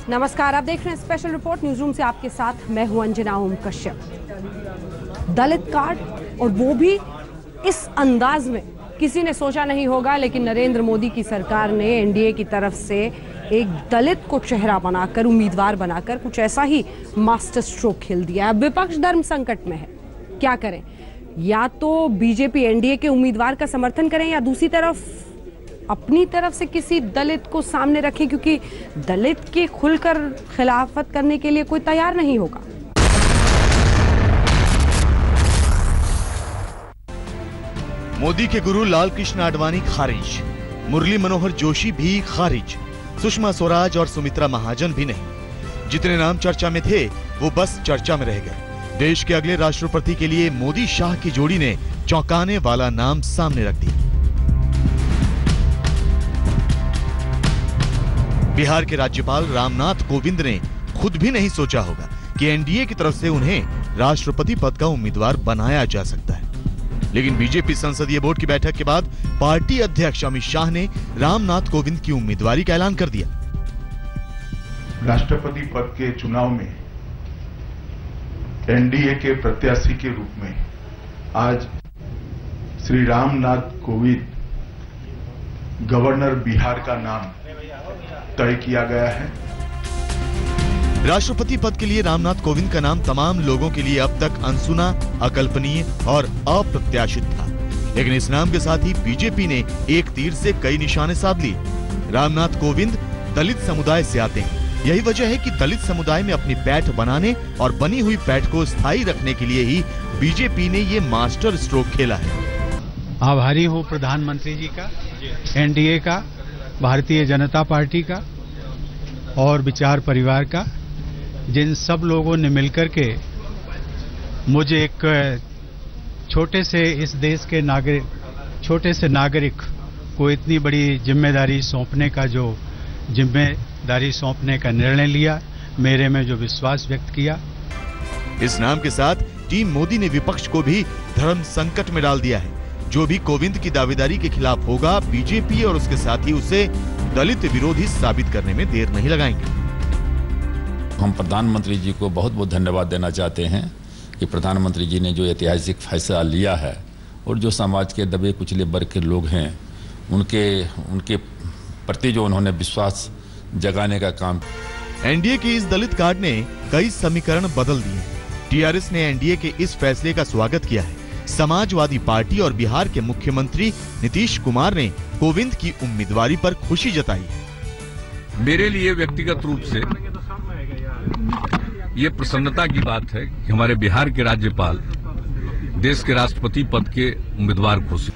नमस्कार, आप देख रहे हैं स्पेशल रिपोर्ट न्यूज रूम से। आपके साथ मैं हूं अंजना ओम कश्यप। दलित कार्ड, और वो भी इस अंदाज में किसी ने सोचा नहीं होगा, लेकिन नरेंद्र मोदी की सरकार ने एनडीए की तरफ से एक दलित को चेहरा बनाकर, उम्मीदवार बनाकर कुछ ऐसा ही मास्टर स्ट्रोक खेल दिया। अब विपक्ष धर्म संकट में है, क्या करें? या तो बीजेपी एनडीए के उम्मीदवार का समर्थन करें, या दूसरी तरफ अपनी तरफ से किसी दलित को सामने रखें, क्योंकि दलित के खुलकर खिलाफत करने के लिए कोई तैयार नहीं होगा। मोदी के गुरु लाल कृष्ण आडवाणी खारिज, मुरली मनोहर जोशी भी खारिज, सुषमा स्वराज और सुमित्रा महाजन भी नहीं। जितने नाम चर्चा में थे वो बस चर्चा में रह गए। देश के अगले राष्ट्रपति के लिए मोदी शाह की जोड़ी ने चौंकाने वाला नाम सामने रख दिया। बिहार के राज्यपाल रामनाथ कोविंद ने खुद भी नहीं सोचा होगा कि एनडीए की तरफ से उन्हें राष्ट्रपति पद का उम्मीदवार बनाया जा सकता है। लेकिन बीजेपी संसदीय बोर्ड की बैठक के बाद पार्टी अध्यक्ष अमित शाह ने रामनाथ कोविंद की उम्मीदवारी का ऐलान कर दिया। राष्ट्रपति पद के चुनाव में एनडीए के प्रत्याशी के रूप में आज श्री रामनाथ कोविंद, गवर्नर बिहार का नाम तय किया गया है। राष्ट्रपति पद के लिए रामनाथ कोविंद का नाम तमाम लोगों के लिए अब तक अनसुना, अकल्पनीय और अप्रत्याशित था, लेकिन इस नाम के साथ ही बीजेपी ने एक तीर से कई निशाने साध लिए। रामनाथ कोविंद दलित समुदाय से आते हैं। यही वजह है कि दलित समुदाय में अपनी पैठ बनाने और बनी हुई पैठ को स्थायी रखने के लिए ही बीजेपी ने ये मास्टर स्ट्रोक खेला है। आभारी हूँ प्रधानमंत्री जी का, एनडीए का, भारतीय जनता पार्टी का और विचार परिवार का, जिन सब लोगों ने मिलकर के मुझे एक छोटे से इस देश के छोटे से नागरिक को इतनी बड़ी जिम्मेदारी सौंपने का निर्णय लिया, मेरे में जो विश्वास व्यक्त किया। इस नाम के साथ टीम मोदी ने विपक्ष को भी धर्म संकट में डाल दिया है। जो भी कोविंद की दावेदारी के खिलाफ होगा, बीजेपी और उसके साथी उसे दलित विरोधी साबित करने में देर नहीं लगाएंगे। हम प्रधानमंत्री जी को बहुत बहुत धन्यवाद देना चाहते हैं कि प्रधानमंत्री जी ने जो ऐतिहासिक फैसला लिया है और जो समाज के दबे कुचले वर्ग के लोग हैं उनके प्रति जो उन्होंने विश्वास जगाने का काम। एनडीए के इस दलित कार्ड ने कई समीकरण बदल दिए। टीआरएस ने एनडीए के इस फैसले का स्वागत किया है। समाजवादी पार्टी और बिहार के मुख्यमंत्री नीतीश कुमार ने कोविंद की उम्मीदवारी पर खुशी जताई है। मेरे लिए व्यक्तिगत रूप से ये प्रसन्नता की बात है कि हमारे बिहार के राज्यपाल देश के राष्ट्रपति पद के उम्मीदवार घोषित।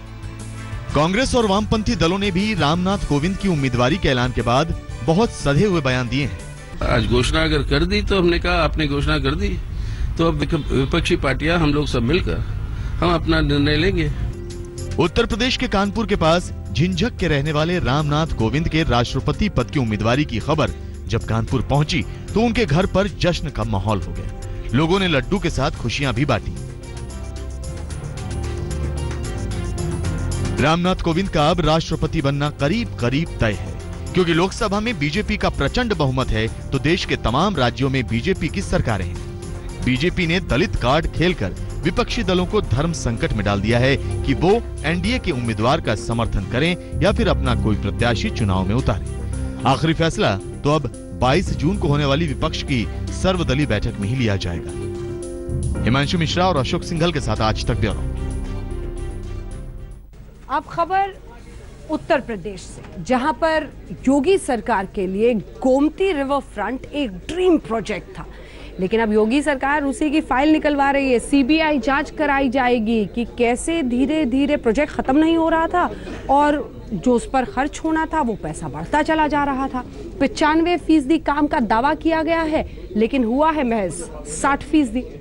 कांग्रेस और वामपंथी दलों ने भी रामनाथ कोविंद की उम्मीदवारी के ऐलान के बाद बहुत सधे हुए बयान दिए हैं। आज घोषणा अगर कर दी तो हमने कहा आपने घोषणा कर दी तो अब विपक्षी पार्टियां हम लोग सब मिलकर हम अपना निर्णय लेंगे। उत्तर प्रदेश के कानपुर के पास झिंझक के रहने वाले रामनाथ कोविंद के राष्ट्रपति पद की उम्मीदवारी की खबर जब कानपुर पहुंची तो उनके घर पर जश्न का माहौल हो गया। लोगों ने लड्डू के साथ खुशियां भी बांटी। रामनाथ कोविंद का अब राष्ट्रपति बनना करीब करीब तय है, क्योंकि लोकसभा में बीजेपी का प्रचंड बहुमत है तो देश के तमाम राज्यों में बीजेपी की सरकारें हैं। बीजेपी ने दलित कार्ड खेलकर विपक्षी दलों को धर्म संकट में डाल दिया है कि वो एनडीए के उम्मीदवार का समर्थन करें या फिर अपना कोई प्रत्याशी चुनाव में उतारें। आखिरी फैसला तो अब 22 जून को होने वाली विपक्ष की सर्वदलीय बैठक में ही लिया जाएगा। हिमांशु मिश्रा और अशोक सिंघल के साथ आज तक ब्यूरो। अब खबर उत्तर प्रदेश से, जहां पर योगी सरकार के लिए गोमती रिवर फ्रंट एक ड्रीम प्रोजेक्ट था, लेकिन अब योगी सरकार उसी की फाइल निकलवा रही है। सीबीआई जांच कराई जाएगी कि कैसे धीरे धीरे प्रोजेक्ट खत्म नहीं हो रहा था और जो उस पर खर्च होना था वो पैसा बढ़ता चला जा रहा था। 95% काम का दावा किया गया है, लेकिन हुआ है महज 60%।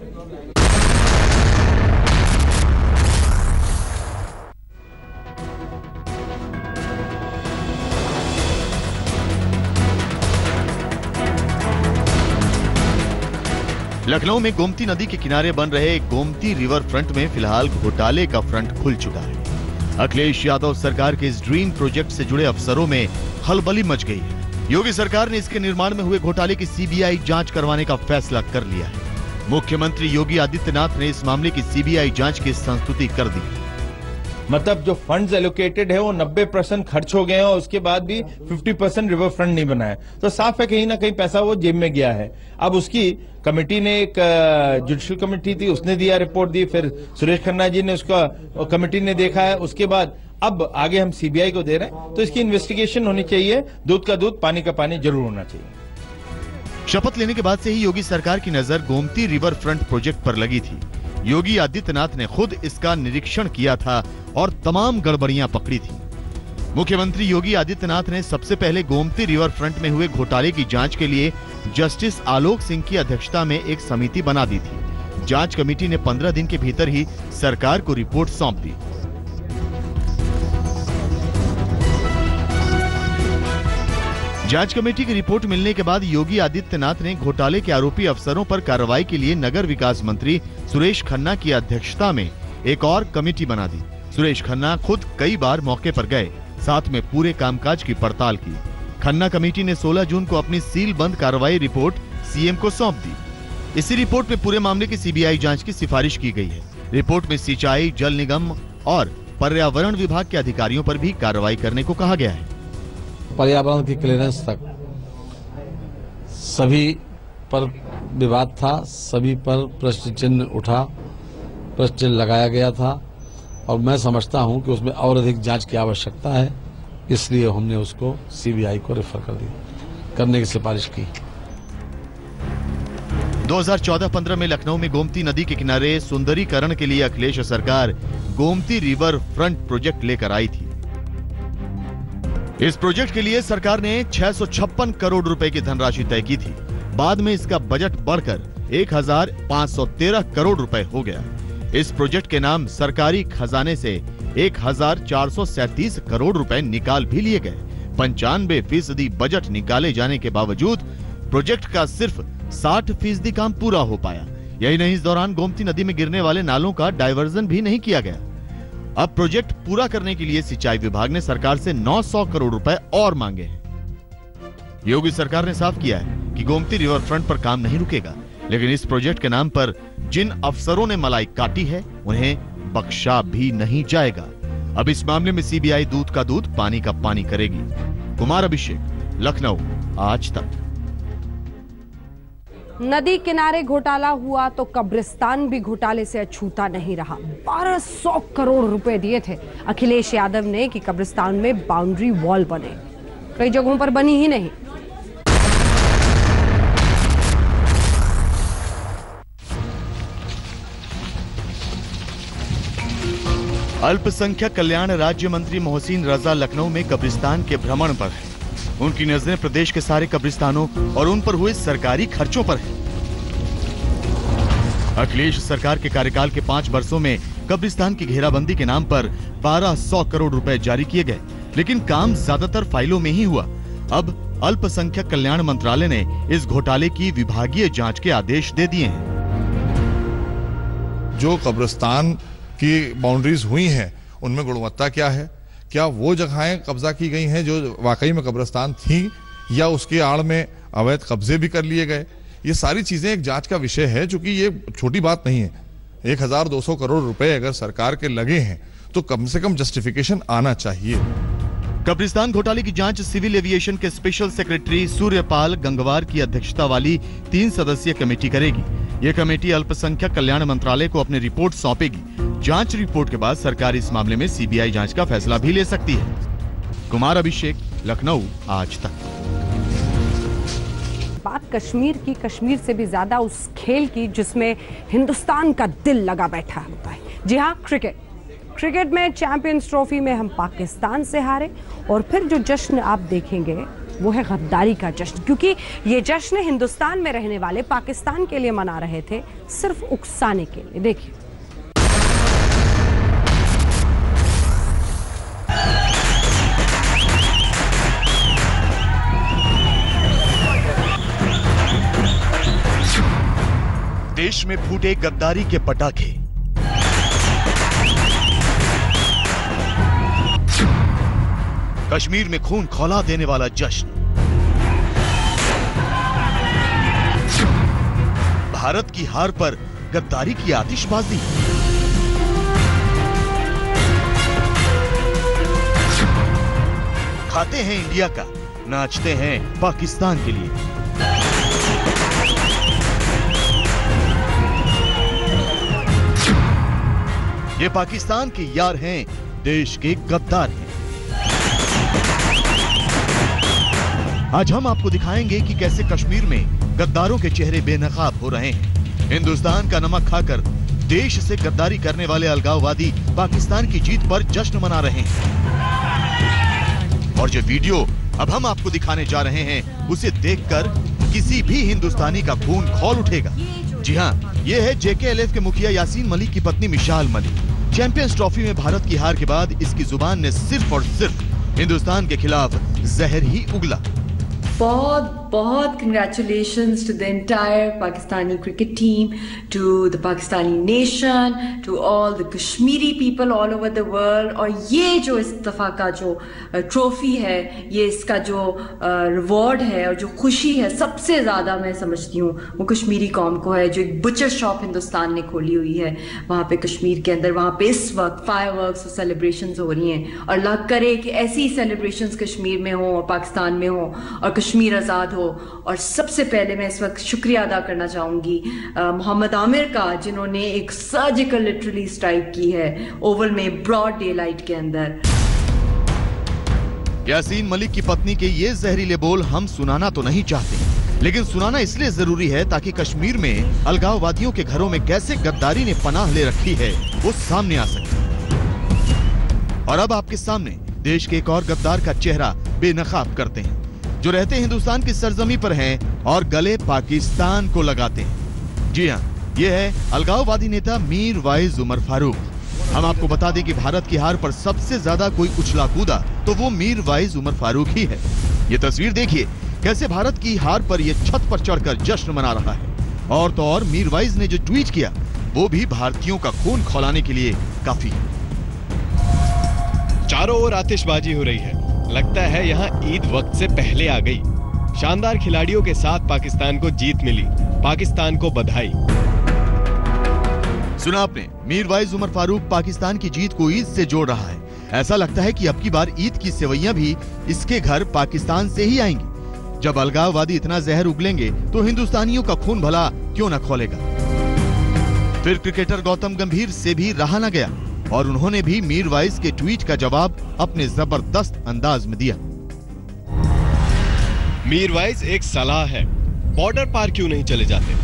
लखनऊ में गोमती नदी के किनारे बन रहे गोमती रिवर फ्रंट में फिलहाल घोटाले का फ्रंट खुल चुका है। अखिलेश यादव सरकार के इस ड्रीम प्रोजेक्ट से जुड़े अफसरों में खलबली मच गई है। योगी सरकार ने इसके निर्माण में हुए घोटाले की सीबीआई जांच करवाने का फैसला कर लिया है। मुख्यमंत्री योगी आदित्यनाथ ने इस मामले की सीबीआई जांच की संस्तुति कर दी। मतलब जो फंड्स एलोकेटेड है वो 90% खर्च हो गए हैं और उसके बाद भी 50% रिवर फ्रंट नहीं बना है, तो साफ है कहीं ना कहीं पैसा वो जेब में गया है। अब उसकी कमेटी ने, एक जुडिशियल कमेटी थी, उसने दिया, रिपोर्ट दी, फिर सुरेश खन्ना जी ने, उसका कमेटी ने देखा है, उसके बाद अब आगे हम सीबीआई को दे रहे हैं। तो इसकी इन्वेस्टिगेशन होनी चाहिए, दूध का दूध पानी का पानी जरूर होना चाहिए। शपथ लेने के बाद से ही योगी सरकार की नजर गोमती रिवर फ्रंट प्रोजेक्ट पर लगी थी। योगी आदित्यनाथ ने खुद इसका निरीक्षण किया था और तमाम गड़बड़ियां पकड़ी थी। मुख्यमंत्री योगी आदित्यनाथ ने सबसे पहले गोमती रिवर फ्रंट में हुए घोटाले की जांच के लिए जस्टिस आलोक सिंह की अध्यक्षता में एक समिति बना दी थी। जांच कमेटी ने 15 दिन के भीतर ही सरकार को रिपोर्ट सौंप दी। जांच कमेटी की रिपोर्ट मिलने के बाद योगी आदित्यनाथ ने घोटाले के आरोपी अफसरों पर कार्रवाई के लिए नगर विकास मंत्री सुरेश खन्ना की अध्यक्षता में एक और कमेटी बना दी। सुरेश खन्ना खुद कई बार मौके पर गए, साथ में पूरे कामकाज की पड़ताल की। खन्ना कमेटी ने 16 जून को अपनी सील बंद कार्रवाई रिपोर्ट सीएम को सौंप दी। इसी रिपोर्ट में पूरे मामले की सीबीआई जांच की सिफारिश की गई है। रिपोर्ट में सिंचाई, जल निगम और पर्यावरण विभाग के अधिकारियों पर भी कार्रवाई करने को कहा गया है। पर्यावरण की क्लियरेंस तक सभी पर विवाद था, सभी पर प्रश्न चिन्ह उठा, प्रश्न चिन्ह लगाया गया था और मैं समझता हूं कि उसमें और अधिक जांच की आवश्यकता है, इसलिए हमने उसको सीबीआई को रेफर कर दिया, करने की सिफारिश की। 2014-15 में लखनऊ में गोमती नदी के किनारे सुंदरीकरण के लिए अखिलेश सरकार गोमती रिवर फ्रंट प्रोजेक्ट लेकर आई थी। इस प्रोजेक्ट के लिए सरकार ने 656 करोड़ रुपए की धनराशि तय की थी। बाद में इसका बजट बढ़कर 1513 करोड़ रुपए हो गया। इस प्रोजेक्ट के नाम सरकारी खजाने से 1437 करोड़ रुपए निकाल भी लिए गए। 95% बजट निकाले जाने के बावजूद प्रोजेक्ट का सिर्फ 60% काम पूरा हो पाया। यही नहीं, इस दौरान गोमती नदी में गिरने वाले नालों का डायवर्जन भी नहीं किया गया। अब प्रोजेक्ट पूरा करने के लिए सिंचाई विभाग ने सरकार से 900 करोड़ रुपए और मांगे हैं। योगी सरकार ने साफ किया है कि गोमती रिवर फ्रंट पर काम नहीं रुकेगा, लेकिन इस प्रोजेक्ट के नाम पर जिन अफसरों ने मलाई काटी है उन्हें बख्शा भी नहीं जाएगा। अब इस मामले में सीबीआई दूध का दूध पानी का पानी करेगी। कुमार अभिषेक, लखनऊ, आज तक। नदी किनारे घोटाला हुआ तो कब्रिस्तान भी घोटाले से अछूता नहीं रहा। 1200 करोड़ रुपए दिए थे अखिलेश यादव ने कि कब्रिस्तान में बाउंड्री वॉल बने, कई जगहों पर बनी ही नहीं। अल्पसंख्यक कल्याण राज्य मंत्री मोहसिन रजा लखनऊ में कब्रिस्तान के भ्रमण पर है। उनकी नजरें प्रदेश के सारे कब्रिस्तानों और उन पर हुए सरकारी खर्चों पर है। अखिलेश सरकार के कार्यकाल के 5 वर्षों में कब्रिस्तान की घेराबंदी के नाम पर 1200 करोड़ रुपए जारी किए गए, लेकिन काम ज्यादातर फाइलों में ही हुआ। अब अल्पसंख्यक कल्याण मंत्रालय ने इस घोटाले की विभागीय जांच के आदेश दे दिए हैं। जो कब्रिस्तान की बाउंड्रीज हुई हैं, उनमें गुणवत्ता क्या है? क्या वो जगहें कब्जा की गई हैं जो वाकई में कब्रिस्तान थी, या उसके आड़ में अवैध कब्जे भी कर लिए गए? ये सारी चीजें एक जांच का विषय है, क्योंकि ये छोटी बात नहीं है। 1200 करोड़ रुपए अगर सरकार के लगे हैं तो कम से कम जस्टिफिकेशन आना चाहिए। कब्रिस्तान घोटाले की जांच सिविल एविएशन के स्पेशल सेक्रेटरी सूर्यपाल गंगवार की अध्यक्षता वाली 3 सदस्यीय कमेटी करेगी। यह कमेटी अल्पसंख्यक कल्याण मंत्रालय को अपनी रिपोर्ट सौंपेगी। जांच रिपोर्ट के बाद सरकार इस मामले में सीबीआई जांच का फैसला भी ले सकती है। कुमार अभिषेक, लखनऊ, आज तक। बात कश्मीर की, कश्मीर से भी ज्यादा उस खेल की जिसमें हिंदुस्तान का दिल लगा बैठा होता है। जी हाँ, क्रिकेट में चैंपियंस ट्रॉफी में हम पाकिस्तान से हारे और फिर जो जश्न आप देखेंगे वो है गद्दारी का जश्न, क्योंकि ये जश्न हिंदुस्तान में रहने वाले पाकिस्तान के लिए मना रहे थे, सिर्फ उकसाने के लिए। देखिए, देश में फूटे गद्दारी के पटाखे। कश्मीर में खून खौला देने वाला जश्न। भारत की हार पर गद्दारी की आतिशबाजी। खाते हैं इंडिया का, नाचते हैं पाकिस्तान के लिए। ये पाकिस्तान के यार हैं, देश के गद्दार हैं। आज हम आपको दिखाएंगे कि कैसे कश्मीर में गद्दारों के चेहरे बेनकाब हो रहे हैं। हिंदुस्तान का नमक खाकर देश से गद्दारी करने वाले अलगाववादी पाकिस्तान की जीत पर जश्न मना रहे हैं। और जो वीडियो अब हम आपको दिखाने जा रहे हैं, उसे देखकर किसी भी हिंदुस्तानी का खून खौल उठेगा। जी हाँ, ये है JKLF के मुखिया यासीन मलिक की पत्नी मिसाल मलिक। चैंपियंस ट्रॉफी में भारत की हार के बाद इसकी जुबान ने सिर्फ और सिर्फ हिंदुस्तान के खिलाफ जहर ही उगला। बहुत बहुत congratulations to the entire Pakistani cricket team, to the Pakistani nation, to all the Kashmiri people all over the world। और ये जो इस दफा का जो ट्रॉफी है, ये इसका जो रिवॉर्ड है और जो खुशी है, सबसे ज़्यादा मैं समझती हूँ वो कश्मीरी कौम को है, जो एक बुचर शॉप हिंदुस्तान ने खोली हुई है वहाँ पे कश्मीर के अंदर। वहाँ पे इस वक्त फायरवर्क्स और सेलिब्रेशंस हो रही हैं, और अल्लाह करे कि ऐसी ही सेलिब्रेशंस कश्मीर में हो और पाकिस्तान में हो और कश्मीर आज़ाद हो। और सबसे पहले मैं इस वक्त शुक्रिया अदा करना चाहूंगी मोहम्मद आमिर का, जिन्होंने एक सर्जिकल लिटरली स्ट्राइक की है ओवल में ब्रॉड डे लाइट के अंदर। यासीन मलिक की पत्नी के ये जहरीले बोल हम सुनाना तो नहीं चाहते, लेकिन सुनाना इसलिए जरूरी है ताकि कश्मीर में अलगाववादियों के घरों में कैसे गद्दारी ने पनाह ले रखी है वो सामने आ सके। और अब आपके सामने देश के एक और गद्दार का चेहरा बेनकाब करते हैं, जो रहते हिंदुस्तान की सरजमी पर हैं और गले पाकिस्तान को लगाते हैं। जी हाँ, ये है अलगाववादी नेता मीर वाइज उमर फारूक। हम आपको बता दें कि भारत की हार पर सबसे ज्यादा कोई उछला कूदा तो वो मीर वाइज उमर फारूक ही है। ये तस्वीर देखिए, कैसे भारत की हार पर ये छत पर चढ़कर जश्न मना रहा है। और तो और मीर वाइज ने जो ट्वीट किया वो भी भारतीयों का खून खौलाने के लिए काफी है। चारों ओर आतिशबाजी हो रही है, लगता है यहाँ ईद वक्त से पहले आ गई। शानदार खिलाड़ियों के साथ पाकिस्तान को जीत मिली, पाकिस्तान को बधाई। सुना आपने, मीर वाइज उमर फारूक पाकिस्तान की जीत को ईद से जोड़ रहा है। ऐसा लगता है कि अब की बार ईद की सेवैयां भी इसके घर पाकिस्तान से ही आएंगी। जब अलगाववादी इतना जहर उगलेंगे तो हिंदुस्तानियों का खून भला क्यों न खौलेगा। फिर क्रिकेटर गौतम गंभीर से भी रहा न गया और उन्होंने भी मीर वाइज के ट्वीट का जवाब अपने जबरदस्त अंदाज में दिया। मीर वाइज, एक सलाह है, बॉर्डर पार क्यों नहीं चले जाते?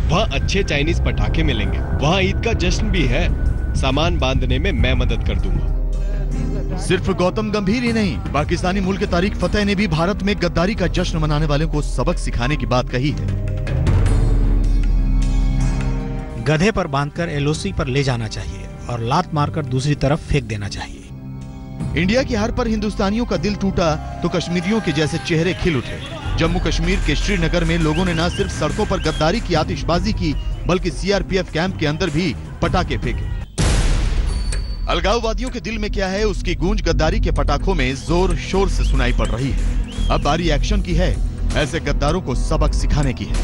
वहाँ अच्छे चाइनीज पटाखे मिलेंगे, वहाँ ईद का जश्न भी है, सामान बांधने में मैं मदद कर दूंगा। सिर्फ गौतम गंभीर ही नहीं, पाकिस्तानी मुल्क तारिक फतेह ने भी भारत में गद्दारी का जश्न मनाने वालों को सबक सिखाने की बात कही है। गधे पर बांधकर LOC पर ले जाना चाहिए और लात मारकर दूसरी तरफ फेंक देना चाहिए। इंडिया की हार पर हिंदुस्तानियों का दिल टूटा तो कश्मीरियों के जैसे चेहरे खिल उठे। जम्मू कश्मीर के श्रीनगर में लोगों ने न सिर्फ सड़कों पर गद्दारी की आतिशबाजी की, बल्कि CRPF कैंप के अंदर भी पटाखे फेंके। अलगाववादियों के दिल में क्या है, उसकी गूंज गद्दारी के पटाखों में जोर शोर से सुनाई पड़ रही है। अब बारी एक्शन की है, ऐसे गद्दारों को सबक सिखाने की है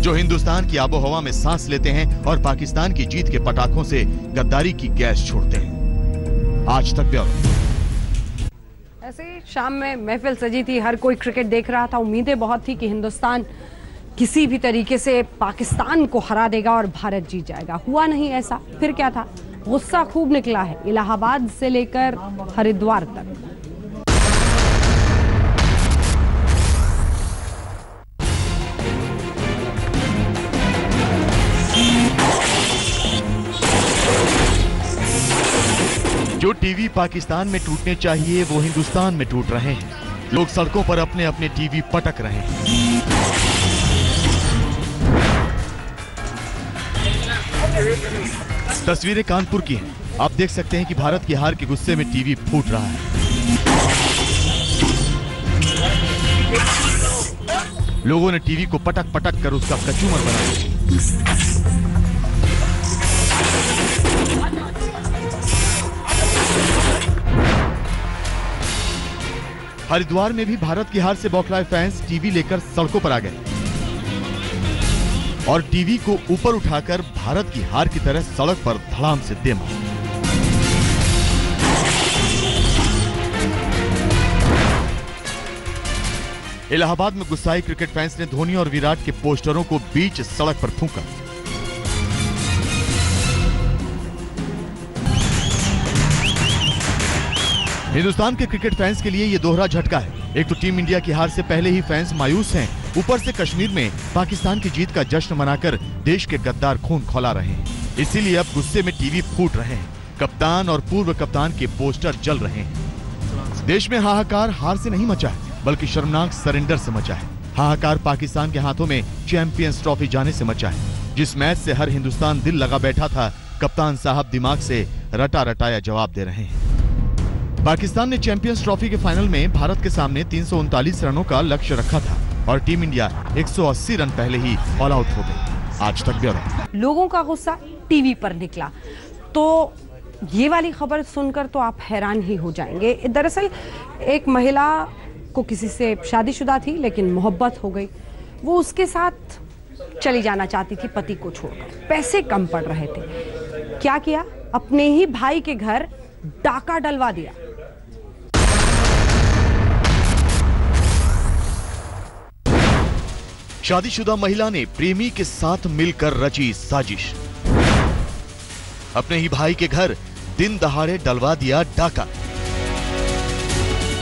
जो हिंदुस्तान की आबोहवा में सांस लेते हैं और पाकिस्तान की जीत के पटाखों से गद्दारी की गैस छोड़ते हैं। आज तक ब्यूरो। ऐसे शाम में महफिल सजी थी, हर कोई क्रिकेट देख रहा था। उम्मीदें बहुत थी कि हिंदुस्तान किसी भी तरीके से पाकिस्तान को हरा देगा और भारत जीत जाएगा। हुआ नहीं ऐसा। फिर क्या था, गुस्सा खूब निकला है इलाहाबाद से लेकर हरिद्वार तक। जो टीवी पाकिस्तान में टूटने चाहिए वो हिंदुस्तान में टूट रहे हैं। लोग सड़कों पर अपने अपने टीवी पटक रहे हैं। तस्वीरें कानपुर की हैं। आप देख सकते हैं कि भारत की हार के गुस्से में टीवी फूट रहा है। लोगों ने टीवी को पटक पटक कर उसका कचूमर बनाया। हरिद्वार में भी भारत की हार से बौखलाए फैंस टीवी लेकर सड़कों पर आ गए। और टीवी को ऊपर उठाकर भारत की हार की तरह सड़क पर धड़ाम से दे मारा। इलाहाबाद में गुस्साए क्रिकेट फैंस ने धोनी और विराट के पोस्टरों को बीच सड़क पर फूंका। हिंदुस्तान के क्रिकेट फैंस के लिए ये दोहरा झटका है। एक तो टीम इंडिया की हार से पहले ही फैंस मायूस हैं, ऊपर से कश्मीर में पाकिस्तान की जीत का जश्न मनाकर देश के गद्दार खून खौला रहे हैं। इसीलिए अब गुस्से में टीवी फूट रहे हैं, कप्तान और पूर्व कप्तान के पोस्टर जल रहे हैं। देश में हाहाकार हार से नहीं मचा है, बल्कि शर्मनाक सरेंडर से मचा है। हाहाकार पाकिस्तान के हाथों में चैंपियंस ट्रॉफी जाने से मचा है। जिस मैच से हर हिंदुस्तान दिल लगा बैठा था, कप्तान साहब दिमाग से रटा रटाया जवाब दे रहे हैं। पाकिस्तान ने चैंपियंस ट्रॉफी के फाइनल में भारत के सामने 339 रनों का लक्ष्य रखा था और टीम इंडिया 180 रन पहले ही ऑल आउट हो गई। आज तक ब्यूरो। लोगों का गुस्सा टीवी पर निकला, तो ये वाली खबर सुनकर तो आप हैरान ही हो जाएंगे। दरअसल एक महिला को किसी से शादीशुदा थी, लेकिन मोहब्बत हो गई। वो उसके साथ चली जाना चाहती थी पति को छोड़कर। पैसे कम पड़ रहे थे। क्या किया? अपने ही भाई के घर डाका डलवा दिया। शादीशुदा महिला ने प्रेमी के साथ मिलकर रची साजिश। अपने ही भाई के घर दिन दहाड़े डलवा दिया डाका।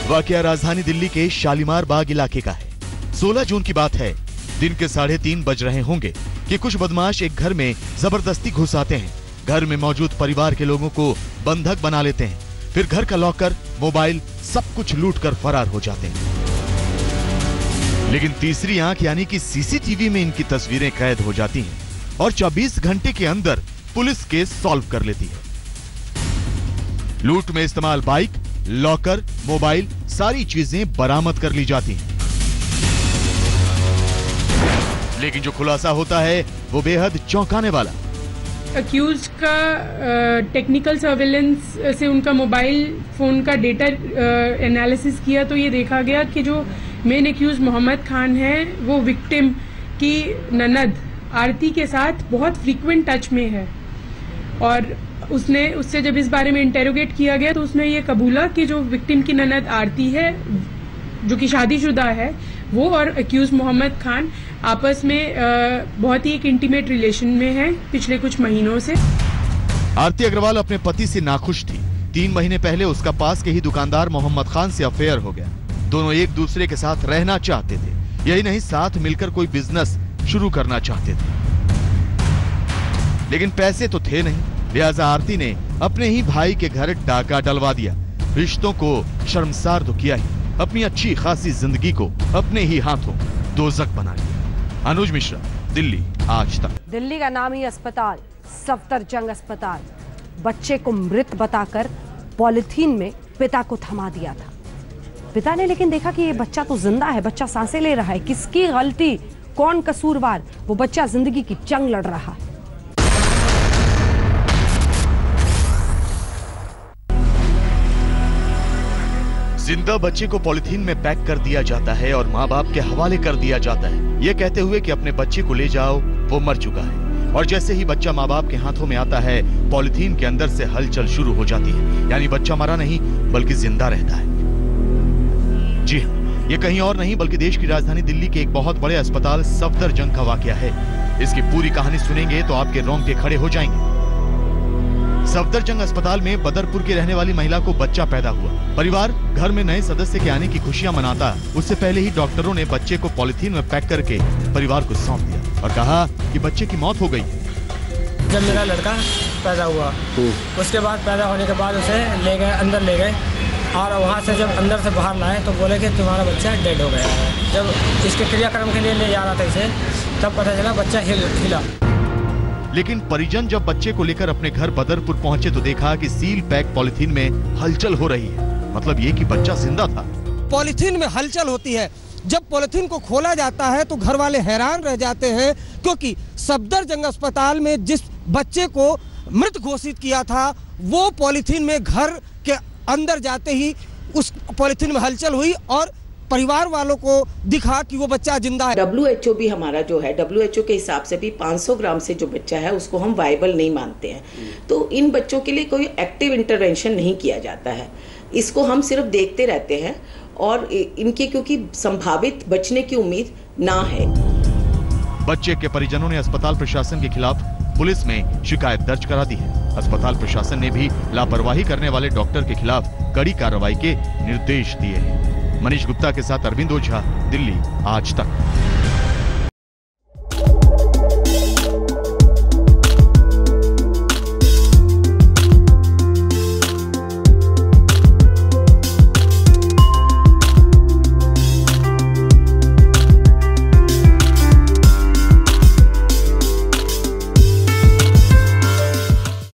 वाकया राजधानी दिल्ली के शालीमार बाग इलाके का है। 16 जून की बात है। दिन के 3:30 बज रहे होंगे कि कुछ बदमाश एक घर में जबरदस्ती घुस आते हैं। घर में मौजूद परिवार के लोगों को बंधक बना लेते हैं, फिर घर का लॉकर, मोबाइल सब कुछ लूटकर फरार हो जाते हैं। लेकिन तीसरी आंख यानी कि सीसीटीवी में इनकी तस्वीरें कैद हो जाती हैं और 24 घंटे के अंदर पुलिस केस सॉल्व कर लेती है। लूट में इस्तेमाल बाइक, लॉकर, मोबाइल सारी चीजें बरामद कर ली जाती हैं। लेकिन जो खुलासा होता है वो बेहद चौंकाने वाला। अक्यूज का टेक्निकल सर्वेलेंस से उनका मोबाइल फोन का डेटा एनालिसिस किया तो ये देखा गया कि जो मेन अक्यूज मोहम्मद खान है वो विक्टिम की ननद आरती के साथ बहुत फ्रीक्वेंट टच में है। और उससे जब इस बारे में इंटेरोगेट किया गया तो उसने ये कबूला कि जो विक्टिम की ननद आरती है, जो कि शादीशुदा है, वो और अक्यूज मोहम्मद खान आपस में बहुत ही एक इंटीमेट रिलेशन में है पिछले कुछ महीनों से। आरती अग्रवाल अपने पति से नाखुश थी। 3 महीने पहले उसका पास के ही दुकानदार मोहम्मद खान से अफेयर हो गया। दोनों एक दूसरे के साथ रहना चाहते थे। यही नहीं, साथ मिलकर कोई बिजनेस शुरू करना चाहते थे। लेकिन पैसे तो थे नहीं, लिहाजा आरती ने अपने ही भाई के घर डाका डलवा दिया। रिश्तों को शर्मसार तो किया ही, अपनी अच्छी खासी जिंदगी को अपने ही हाथों दोजक बना लिया। अनुज मिश्रा, दिल्ली, आज तक। दिल्ली का नामी अस्पताल सफदरजंग अस्पताल बच्चे को मृत बताकर पॉलिथीन में पिता को थमा दिया था। पिता ने लेकिन देखा कि ये बच्चा तो जिंदा है, बच्चा सांसें ले रहा है। किसकी गलती, कौन कसूरवार? वो बच्चा जिंदगी की जंग लड़ रहा है। जिंदा बच्चे को पॉलिथीन में पैक कर दिया जाता है और माँ बाप के हवाले कर दिया जाता है, ये कहते हुए कि अपने बच्चे को ले जाओ, वो मर चुका है। और जैसे ही बच्चा माँ बाप के हाथों में आता है, पॉलिथीन के अंदर से हलचल शुरू हो जाती है। यानी बच्चा मरा नहीं बल्कि जिंदा रहता है। जी हाँ, ये कहीं और नहीं बल्कि देश की राजधानी दिल्ली के एक बहुत बड़े अस्पताल सफदरजंग का वाकया है। इसकी पूरी कहानी सुनेंगे तो आपके रोंगटे खड़े हो जाएंगे। सफदरजंग अस्पताल में बदरपुर की रहने वाली महिला को बच्चा पैदा हुआ। परिवार घर में नए सदस्य के आने की खुशियां मनाता, उससे पहले ही डॉक्टरों ने बच्चे को पॉलिथीन में पैक करके परिवार को सौंप दिया और कहा कि बच्चे की मौत हो गई। जब मेरा लड़का पैदा हुआ, उसके बाद पैदा होने के बाद उसे ले गए, अंदर ले गए और वहाँ से जब अंदर से बाहर लाए तो बोले कि तुम्हारा बच्चा डेड हो गया है। जब इसके क्रियाक्रम के लिए ले जा रहा था इसे, तब पता चला बच्चा हिला। लेकिन परिजन जब बच्चे को लेकर अपने घर बदरपुर पहुंचे तो देखा कि सील पैक पॉलिथीन में हलचल हो रही है। मतलब ये कि बच्चा जिंदा था। पॉलिथीन में हलचल होती है। जब पॉलिथीन को खोला जाता है तो घर वाले हैरान रह जाते हैं, क्योंकि सफदरजंग अस्पताल में जिस बच्चे को मृत घोषित किया था वो पॉलिथीन में घर के अंदर जाते ही उस पॉलिथीन में हलचल हुई और परिवार वालों को दिखा कि वो बच्चा जिंदा है। WHO भी हमारा जो है, WHO के हिसाब से भी 500 ग्राम से जो बच्चा है उसको हम वायबल नहीं मानते हैं। तो इन बच्चों के लिए कोई एक्टिव इंटरवेंशन नहीं किया जाता है, इसको हम सिर्फ देखते रहते हैं और इनके क्योंकि संभावित बचने की उम्मीद ना है। बच्चे के परिजनों ने अस्पताल प्रशासन के खिलाफ पुलिस में शिकायत दर्ज करा दी है। अस्पताल प्रशासन ने भी लापरवाही करने वाले डॉक्टर के खिलाफ कड़ी कार्रवाई के निर्देश दिए हैं। मनीष गुप्ता के साथ अरविंद ओझा, दिल्ली आज तक।